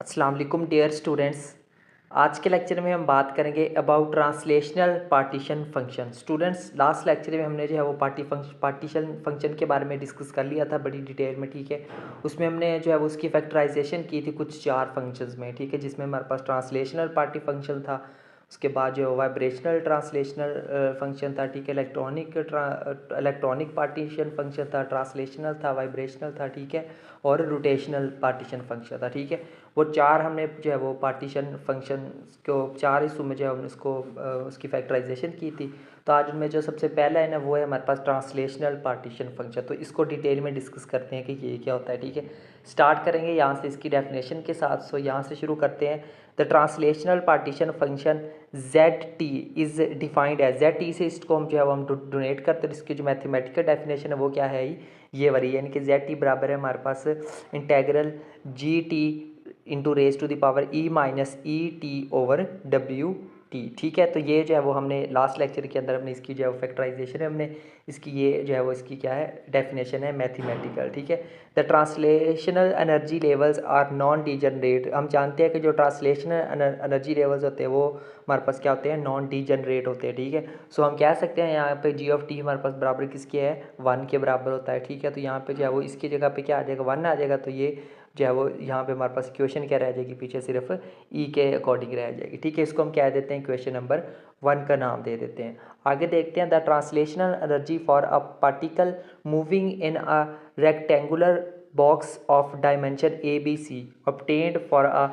अस्सलाम वालेकुम dear students. आज के लेक्चर में हम बात करेंगे about translational partition function. Students, last lecture में हमने जो है वो पार्टीशन फंक्शन के बारे में डिस्कस कर लिया था बड़ी डिटेल में, ठीक है। उसमें हमने जो है वो उसकी फैक्टराइजेशन की थी कुछ 4 फंक्शंस में, ठीक है, जिसमें हमारे पास ट्रांसलेशनल पार्टी फंक्शन था, उसके बाद जो वाइब्रेशनल ट्रांसलेशनल फंक्शन था, ठीक है, इलेक्ट्रॉनिक पार्टीशन फंक्शन था, ट्रांसलेशनल था, वाइब्रेशनल था, ठीक है, और रोटेशनल पार्टीशन फंक्शन था, ठीक है। वो 4 हमने जो है वो पार्टीशन फंक्शन को 4 हिस्सों में जो है हमने उसको उसकी फैक्टराइजेशन की थी। तो आज उनमें जो सबसे पहला है ना वो है हमारे पास ट्रांसलेशनल पार्टीशन फंक्शन। तो इसको डिटेल में डिस्कस करते हैं कि ये क्या होता है, ठीक है। स्टार्ट करेंगे यहाँ से इसकी डेफिनेशन के साथ। सो यहाँ से शुरू करते हैं। The translational partition function Z T is defined as, Z T से इसको हम जो है वो हम डोनेट करते हैं। इसकी जो मैथमेटिकल डेफिनेशन है वो क्या है, ये वाली, यानी कि जेड टी बराबर है हमारे पास integral G T into raise to the power E minus E T over W T, ठीक है। तो ये जो है वो हमने लास्ट लेक्चर के अंदर हमने इसकी जो है फैक्टराइजेशन है हमने इसकी ये जो है वो इसकी क्या है डेफिनेशन है मैथमेटिकल, ठीक है। The translational energy levels are non degenerate. हम जानते हैं कि जो ट्रांसलेशनल एनर्जी लेवल्स होते हैं वो हमारे पास क्या होते हैं, नॉन डीजनरेट होते हैं, ठीक है। सो हम कह सकते हैं यहाँ पे जी ऑफ टी हमारे पास बराबर किसके है, 1 के बराबर होता है, ठीक है। तो यहाँ पे जो है वो इसकी जगह पे क्या आ जाएगा, 1 आ जाएगा। तो ये जो है वो यहाँ पे हमारे पास इक्वेशन क्या रह जाएगी, पीछे सिर्फ ई के अकॉर्डिंग रह जाएगी, ठीक है। इसको हम क्या देते हैं, इक्वेशन नंबर 1 का नाम दे देते हैं। आगे देखते हैं the translational energy for a particle moving in a rectangular box of dimension A B C obtained for a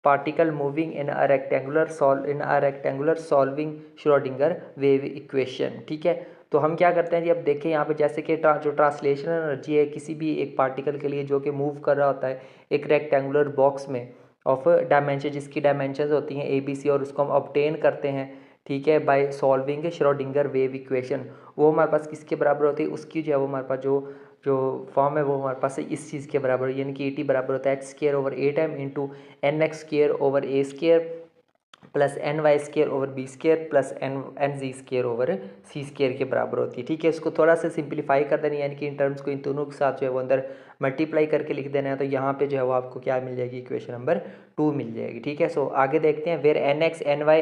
particle moving in a rectangular solving Schrodinger wave equation, ठीक है। तो हम क्या करते हैं जी, अब देखें यहाँ पे जैसे कि जो ट्रांसलेशनल एनर्जी है किसी भी एक पार्टिकल के लिए जो कि मूव कर रहा होता है एक रेक्टेंगुलर बॉक्स में ऑफ डायमेंशन, जिसकी डायमेंशंस होती हैं ए बी सी, और उसको हम ऑब्टेन करते हैं, ठीक है, by solving Schrodinger wave equation. वो हमारे पास किसके बराबर होती है, उसकी जो है वो हमारे पास जो जो फॉर्म है वो हमारे पास है इस चीज़ के बराबर, यानी कि ए टी बराबर होता है X square over A time into N X square over A square plus N Y square over B square plus N G square over C square के बराबर होती है, ठीक है। इसको थोड़ा सा सिंप्लीफाई कर देना, यानी कि इन टर्म्स को इन दोनों के साथ जो है वो अंदर मल्टीप्लाई करके लिख देना है। तो यहाँ पे जो है वो आपको क्या मिल जाएगी, इक्वेशन नंबर 2 मिल जाएगी, ठीक है। सो आगे देखते हैं, where N X N Y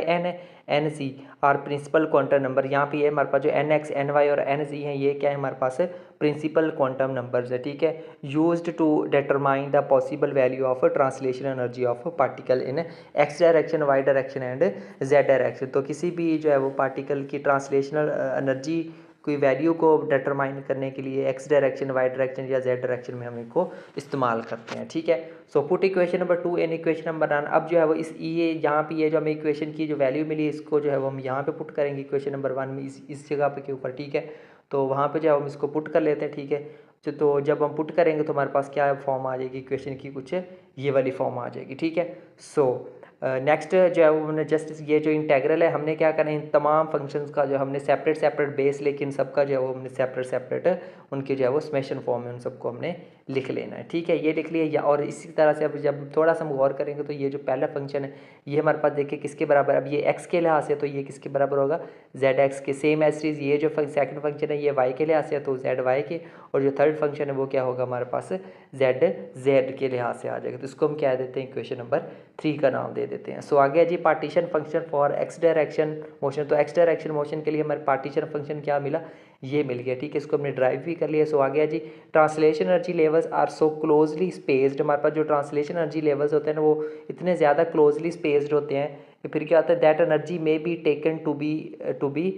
N C are principal quantum number. यहाँ पे ये हमारे पास जो एन एक्स एन वाई और एन सी हैं ये क्या है हमारे पास प्रिंसिपल क्वांटम नंबर्स है, ठीक है, used to determine the possible value of translation energy of particle in X direction Y direction and Z direction. तो किसी भी जो है वो पार्टिकल की ट्रांसलेशनल एनर्जी कोई वैल्यू को डिटरमाइन करने के लिए एक्स डायरेक्शन वाई डायरेक्शन या जेड डायरेक्शन में हम इनको इस्तेमाल करते हैं, ठीक है। So put equation number 2 in equation number 1। अब जो है वो इस ये यहाँ पे ये जो हमें इक्वेशन की जो वैल्यू मिली इसको जो है वो हम यहाँ पे पुट करेंगे इक्वेशन नंबर 1 में, इस जगह पे के ऊपर, ठीक है। तो वहाँ पे जो है हम इसको पुट कर लेते हैं, ठीक है। तो जब हम पुट करेंगे तो हमारे पास क्या फॉर्म आ जाएगी इक्वेशन की, कुछ ये वाली फॉर्म आ जाएगी, ठीक है। सो नेक्स्ट जो है वो हमने जस्ट ये जो इंटेग्रल है हमने क्या करना है, इन तमाम फंक्शंस का जो हमने सेपरेट सेपरेट बेस, लेकिन सबका जो है वो हमने सेपरेट सेपरेट उनके जो है वो समेशन फॉर्म में उन सबको हमने लिख लेना है, ठीक है। ये लिख लिया या, और इसी तरह से अब जब थोड़ा सा हम गौर करेंगे तो ये जो पहला फंक्शन है ये हमारे पास देखिए किसके बराबर, अब ये एक्स के लिहाज से तो ये किसके बराबर होगा, जेड एक्स के। सेम एज इज ये जो सेकंड फंक्शन है ये वाई के लिहाज से है तो जेड वाई के, और जो थर्ड फंक्शन है वो क्या होगा हमारे पास जेड जेड के लिहाज से आ जाएगा। तो इसको हम क्या देते हैं, इक्वेशन नंबर 3 का नाम दे देते हैं। सो आगे जी partition function for X direction motion. तो एक्स डायरेक्शन मोशन के लिए हमारे पार्टीशन फंक्शन क्या मिला, ये मिल गया, ठीक है। इसको हमने ड्राइव भी कर लिया। सो आ गया जी, translation energy levels are so closely spaced. हमारे पास जो ट्रांसलेशन एनर्जी लेवल्स होते हैं ना वो इतने ज़्यादा क्लोजली स्पेस्ड होते हैं कि फिर क्या होता है, that energy may be taken to be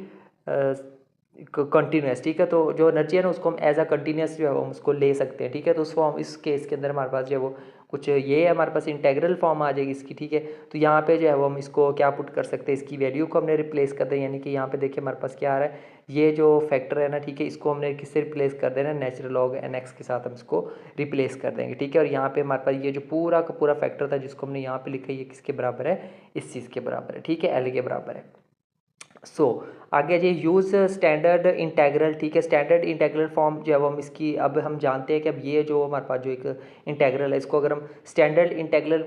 continuous, ठीक है। तो जो एनर्जी है ना उसको हम एज अ कंटिन्यूस जो है हम उसको ले सकते हैं, ठीक है। तो उस फॉर्म इस केस के अंदर हमारे पास जो है वो कुछ ये है हमारे पास इंटेग्रल फॉर्म आ जाएगी इसकी, ठीक है। तो यहाँ पे जो है वो हम इसको क्या पुट कर सकते हैं, इसकी वैल्यू को हमने रिप्लेस कर दें, यानी कि यहाँ पे देखिए हमारे पास क्या आ रहा है, ये जो फैक्टर है ना, ठीक है, इसको हमने किससे रिप्लेस कर देना, नेचुरल लॉग एन एक्स के साथ हम इसको रिप्लेस कर देंगे, ठीक है। और यहाँ पे हमारे पास ये जो पूरा का पूरा फैक्टर था जिसको हमने यहाँ पे लिखा है ये किसके बराबर है, इस चीज़ के बराबर है, ठीक है, एल के बराबर है। आगे जी यूज़ स्टैंडर्ड इंटेग्रल, ठीक है। स्टैंडर्ड इंटेग्रल फॉर्म जो है वो हम इसकी अब हम जानते हैं कि अब ये जो हमारे पास जो एक इंटेग्रल है, इसको अगर हम स्टैंडर्ड इंटेग्रल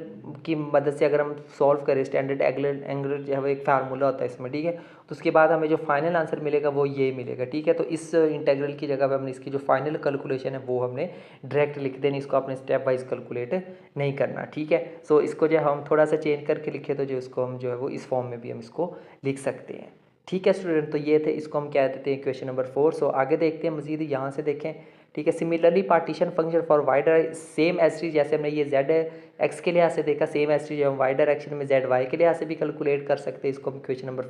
की मदद से अगर हम सॉल्व करें, स्टैंडर्ड एंगल जो है वो एक फार्मूला होता है इसमें, ठीक है। तो उसके बाद हमें जो फाइनल आंसर मिलेगा वो ये मिलेगा, ठीक है। तो इस इंटेग्रल की जगह पर हमने इसकी जो फाइनल कैलकुलेशन है वो हमने डायरेक्ट लिख देनी, इसको आपने स्टेप वाइज कैलकुलेट नहीं करना, ठीक है। इसको जो हम थोड़ा सा चेंज करके लिखे तो जो इसको हम जो है वो इस फॉर्म में भी हम इसको लिख सकते हैं, ठीक है स्टूडेंट। तो ये थे, इसको हम कह देते हैं क्वेश्चन नंबर 4। आगे देखते हैं मजीद, यहाँ से देखें, ठीक है। Similarly partition function for Y direction, same S T, जैसे हमने ये जेड एक्स के लिहाज से देखा, सेम एस टी जो हम वाई डायरेक्शन में जेड वाई के लिहाज से भी कैलकुलेट कर सकते हैं, इसको हम क्वेश्चन नंबर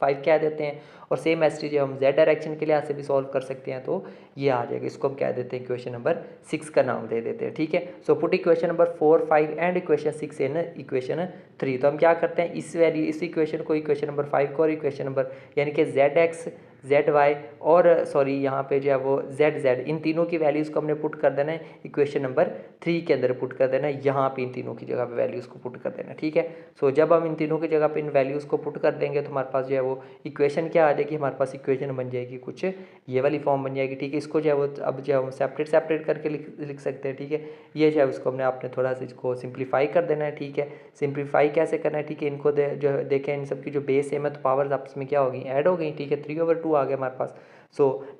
5 कह देते हैं। और सेम एस टी जो हम जेड डायरेक्शन के लिहाज से भी सॉल्व कर सकते हैं, तो ये आ जाएगा, इसको हम कह देते हैं क्वेश्चन नंबर 6 का नाम दे देते हैं, ठीक है। Put equation number 4, 5 and equation 6 in equation 3। तो हम क्या करते हैं, इस इक्वेशन को, इक्वेशन नंबर 5 को और इक्वेशन नंबर यानी कि जेड एक्स, जेड वाई और यहाँ पे जो है वो जेड जेड, इन तीनों की वैल्यूज़ को हमने पुट कर देना है इक्वेशन नंबर 3 के अंदर पुट कर देना है, यहाँ पे इन तीनों की जगह पे वैल्यूज़ को पुट कर देना है, ठीक है। जब हम इन तीनों की जगह पे इन वैल्यूज़ को पुट कर देंगे तो हमारे पास जो है वो इक्वेशन क्या आ जाएगी, हमारे पास इक्वेशन बन जाएगी कुछ ये वाली फॉर्म बन जाएगी, ठीक है। इसको जो है वो अब जो है हम सेपरेट करके लिख सकते हैं, ठीक है। ये जो है उसको हमने आपने थोड़ा सा इसको सिंप्लीफाई कर देना है, ठीक है। सिंप्लीफाई कैसे करना है, ठीक है। इनको जो देखें, इन सब की जो बेस है तो पावर्स आपस में क्या हो गई, ऐड हो गई, ठीक है। 3/2 आ गया हमारे पास।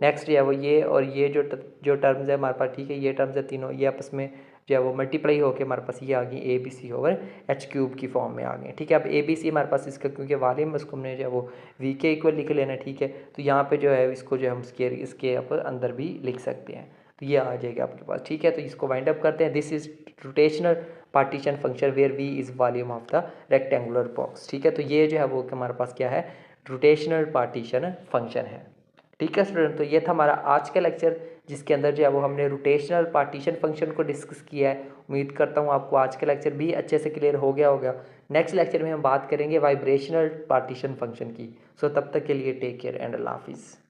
नेक्स्ट जो है वो ये और ये जो टर्म्स है हमारे पास, ठीक है, ये टर्म्स है तीनों, ये आपस में जो है वो मल्टीप्लाई होकर हमारे पास ये आ गई ABC/H³ की फॉर्म में आ गई, ठीक है। अब ABC हमारे पास इसका क्योंकि वॉल्यूम में उसको हमने जो है वो V के इक्वल लिख लेना है, ठीक है। तो यहाँ पे जो है इसको जो है हम इसके अंदर भी लिख सकते हैं, तो ये आ जाएगा आपके पास, ठीक है। तो इसको वाइंड अप करते हैं। This is rotational partition function where V is volume of the rectangular box, ठीक है। तो ये जो है वो हमारे पास क्या है, रोटेशनल पार्टीशन फंक्शन है, ठीक है स्टूडेंट। तो ये था हमारा आज का लेक्चर, जिसके अंदर जो है वो हमने रोटेशनल पार्टीशन फंक्शन को डिस्कस किया है। उम्मीद करता हूँ आपको आज का लेक्चर भी अच्छे से क्लियर हो गया होगा। नेक्स्ट लेक्चर में हम बात करेंगे वाइब्रेशनल पार्टीशन फंक्शन की। तब तक के लिए टेक केयर एंड अल्लाह हाफिज़।